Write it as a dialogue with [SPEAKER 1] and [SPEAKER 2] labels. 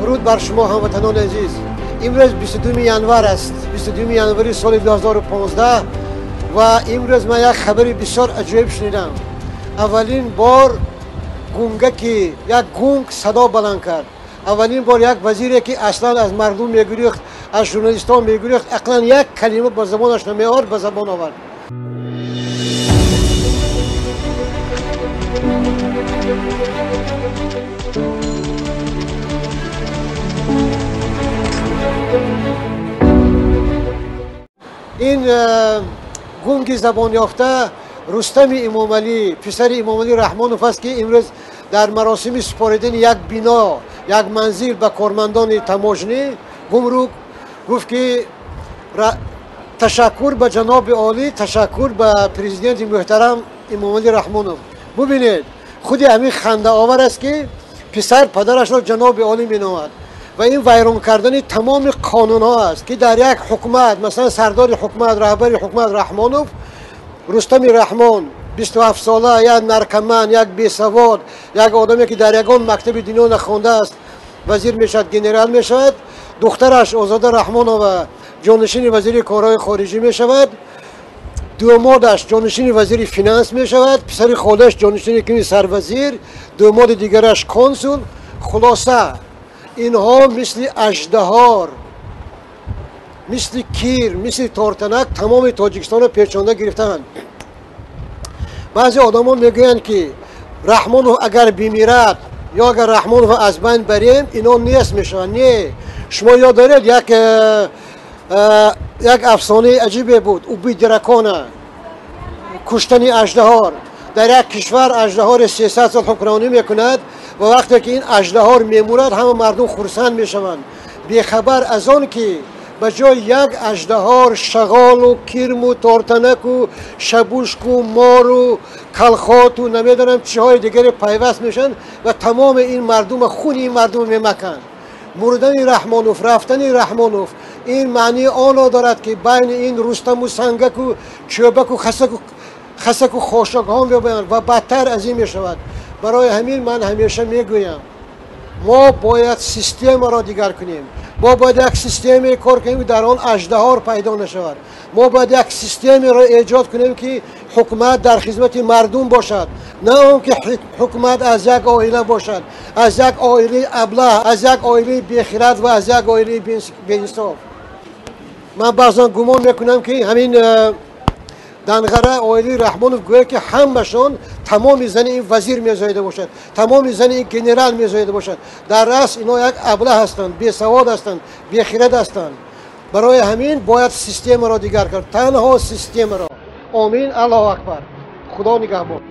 [SPEAKER 1] درود بر شما هموطنان عزیز. امروز 22 ینور است، 22 ینوری سال 2015 و امروز من یک خبری بسیار عجیب شنیدم. اولین بار گونگکی یک گونگ صدا بلند کرد. اولین بار یک وزیری که اصلا از مردم میگریخت، از ژورنالیستان میگریخت، اصلا یک کلمه به زبانش نمیآورد، به زبان آورد. این گونگ زبان یافته رستم امامعلی، پسر امامعلی رحمانوف است که امروز در مراسم سپاریدن یک بنا، یک منزل به کارمندان تماجنی گمرک گفت که تشکر به جناب عالی، تشکر به پرزیدنت محترم امامعلی رحمانوف. ببینید خود همین خنده آور است که پسر پدرش را جناب عالی مینامد و این ویران کردن تمام قانون ها است که در یک حکومت، مثلا سردار حکومت، رهبر حکومت رحمانوف، رستم رحمان 27 ساله، یک نرکمن، یک بیسواد، یک آدمی که در یگان مکتب دینی نخوانده است وزیر میشد، گنرال میشود. دخترش آزاده رحمانوف جانشین وزیر کارهای خارجی میشود. دومادش جانشین وزیر فینانس میشود. پسر خودش جانشین کمی سروزیر، دوماد دیگرش کنسول. خلاصه اینها مثل اژدهار، مثل کیر، مثل تارتنک تمام تاجیکستان را پیچانده گرفتند. بعضی آدمان میگویند که رحمانوف اگر بمیرد یا اگر رحمانوف از بین بریم اینا نیست میشوند. نه، شما یاد دارید یک افسانه عجیبی بود، اوبی درکانه، کشتن اژدهار. در یک کشور اژدهار 300 سال حکمرانی میکند و وقتی که این اژدهار میمورد همه مردم خرسند میشوند، بیخبر از آن که به جای یک اژدهار شغال و کرم و تارتنک و شبوشک و مار و کلخات و نمیدانم چه های دیگری پیوست میشن و تمام این مردم خون این مردم میمکن. مردن رحمانوف، رفتن رحمانوف این معنی آن دارد که بین این رستم و سنگک و چوبک و خسک و خاشاک ها میبینند و بدتر از این میشود. برای همین من همیشه میگویم ما باید سیستم را دیگر کنیم. ما باید یک سیستمی کار کنیم در آن اژدهار پیدا نشود. ما باید یک سیستمی را ایجاد کنیم که حکومت در خدمت مردم باشد، نه اون که حکومت از یک عائله باشد، از یک عائله ابله، از یک عائله بیخرد و از یک عائله بی‌انصاف. من بعضا گمان میکنم که همین دنغره عائله رحمانوف گوید که همشون تمام زن این وزیر میزایده باشد، تمام زن این گنرال میزایده باشد. در راست اینا یک ابله هستند، بی سواد هستند، بی خرد هستند. برای همین باید سیستم را دیگر کرد، تنها سیستم را. آمین. الله اکبر. خدا نگهبان.